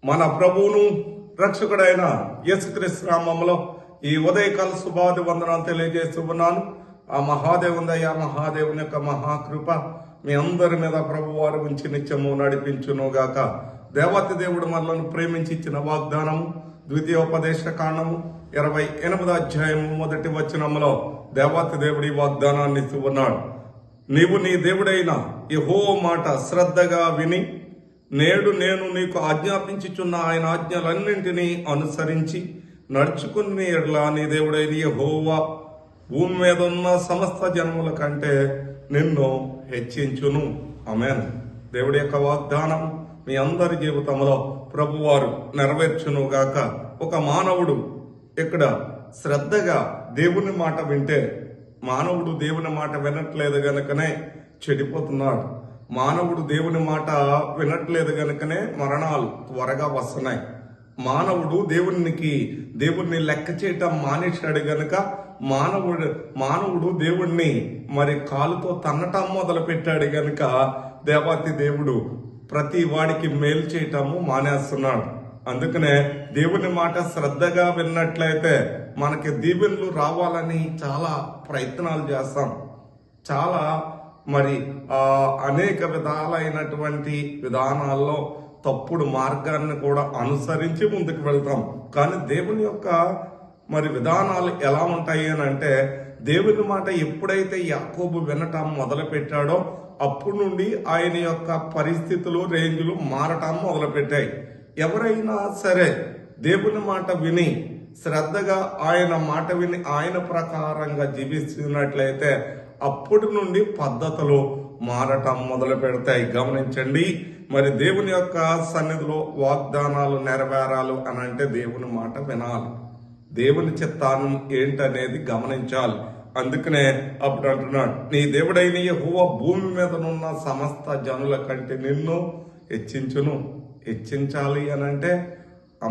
మన ప్రభువును రక్షకుడైన యేసుక్రీస్తు నామములో ఈ ఉదయకాల శుభాది వందనాలు తెలియజేస్తూ ఉన్నాను. ఆ మహాదేవుందయ్యా, మహాదేవుని యొక్క మహాకృప మీ అందరి మీద ప్రభువారు ఉంచి నిత్యము నడిపించునుగాక. దేవాతి దేవుడు మనలను ప్రేమించి ఇచ్చిన వాగ్దానము ద్వితీయోపదేశ కాండము 28వ అధ్యాయము 1వ వచనములో దేవాతి దేవుడి వాగ్దానాన్ని ఇస్తూ ఉన్నాడు. నీవు నీ దేవుడైన యెహోవా మాట శ్రద్ధగా విని నేడు నేను నీకు ఆజ్ఞాపించుచున్న ఆయన ఆజ్ఞలన్నింటినీ అనుసరించి నడుచుకుని ఎడల నీ దేవుడైన యెహోవా భూమి మీద ఉన్న సమస్త జనముల కంటే నిన్ను హెచ్చించును. ఆమేన్. దేవుడి యొక్క వాగ్దానం మీ అందరి జీవితంలో ప్రభువారు నెరవేర్చునుగాక. ఒక మానవుడు ఇక్కడ శ్రద్ధగా దేవుని మాట వింటే, మానవుడు దేవుని మాట వినట్లేదు గనుకనే చెడిపోతున్నాడు. మానవుడు దేవుని మాట వినట్లేదు గనుకనే మరణాలు త్వరగా వస్తున్నాయి. మానవుడు దేవుణ్ణి లెక్క చేయటం మానేశాడు గనుక మానవుడు దేవుణ్ణి మరి కాలుతో తన్నటం మొదలు పెట్టాడు గనుక దేవాతి దేవుడు ప్రతి వాడికి మేలు చేయటము మానేస్తున్నాడు. అందుకనే దేవుని మాట శ్రద్ధగా విన్నట్లయితే మనకి దీవెనలు రావాలని చాలా ప్రయత్నాలు చేస్తాం. చాలా మరి అనేక విధాలైనటువంటి విధానాల్లో తప్పుడు మార్గాన్ని కూడా అనుసరించి ముందుకు వెళ్తాం. కానీ దేవుని యొక్క మరి విధానాలు ఎలా ఉంటాయి అని అంటే, దేవుని మాట ఎప్పుడైతే యాకోబు వినటం మొదలు పెట్టాడో అప్పటి నుండి ఆయన యొక్క పరిస్థితులు రేంజ్లు మారటం మొదలు పెట్టాయి. ఎవరైనా సరే దేవుని మాట విని శ్రద్ధగా ఆయన మాట విని ఆయన ప్రకారంగా జీవిస్తున్నట్లయితే అప్పటి నుండి పద్ధతులు మారటం మొదలు పెడతాయి. గమనించండి, మరి దేవుని యొక్క సన్నిధిలో వాగ్దానాలు నెరవేరాలు అని అంటే దేవుని మాట వినాలి, దేవుని చిత్తాన్ని ఏంటనేది గమనించాలి. అందుకనే అప్పుడు అంటున్నాడు, నీ దేవుడైన యెహోవా భూమి మీదనున్న సమస్త జనుల కంటే నిన్ను హెచ్చించాలి అని అంటే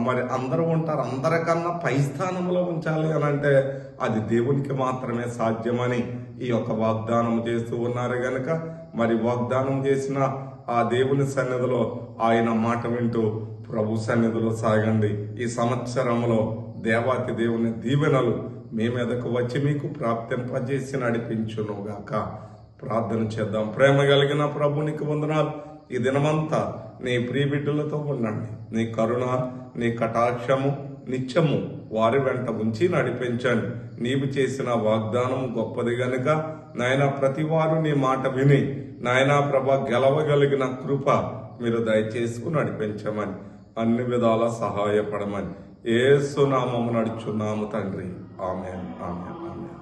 మరి అందరూ ఉంటారు, అందరికన్నా పై స్థానంలో ఉంచాలి అని అంటే అది దేవునికి మాత్రమే సాధ్యమని ఈ యొక్క వాగ్దానం చేస్తూ ఉన్నారు గనుక మరి వాగ్దానం చేసిన ఆ దేవుని సన్నిధిలో ఆయన మాట వింటూ ప్రభు సన్నిధిలో సాగండి. ఈ సంవత్సరంలో దేవాతి దేవుని దీవెనలు మీ మీదకు వచ్చి మీకు ప్రాప్తింపజేసి నడిపించునుగాక. ప్రార్థన చేద్దాం. ప్రేమ కలిగిన ప్రభునికి వందనాలు. ఈ దినమంతా నీ ప్రియబిడ్డలతో ఉండండి. నీ కరుణ, నీ కటాక్షము నిత్యము వారి వెంట ఉంచి నడిపించండి. నీవు చేసిన వాగ్దానము గొప్పది గనుక నాయనా ప్రతి వారు నీ మాట విని నాయనా ప్రభ గెలవగలిగిన కృప మీరు దయచేసుకు నడిపించమని, అన్ని విధాలా సహాయపడమని యేసు నామము నడుచున్నాము తండ్రి. ఆమేన్, ఆమేన్, ఆమేన్.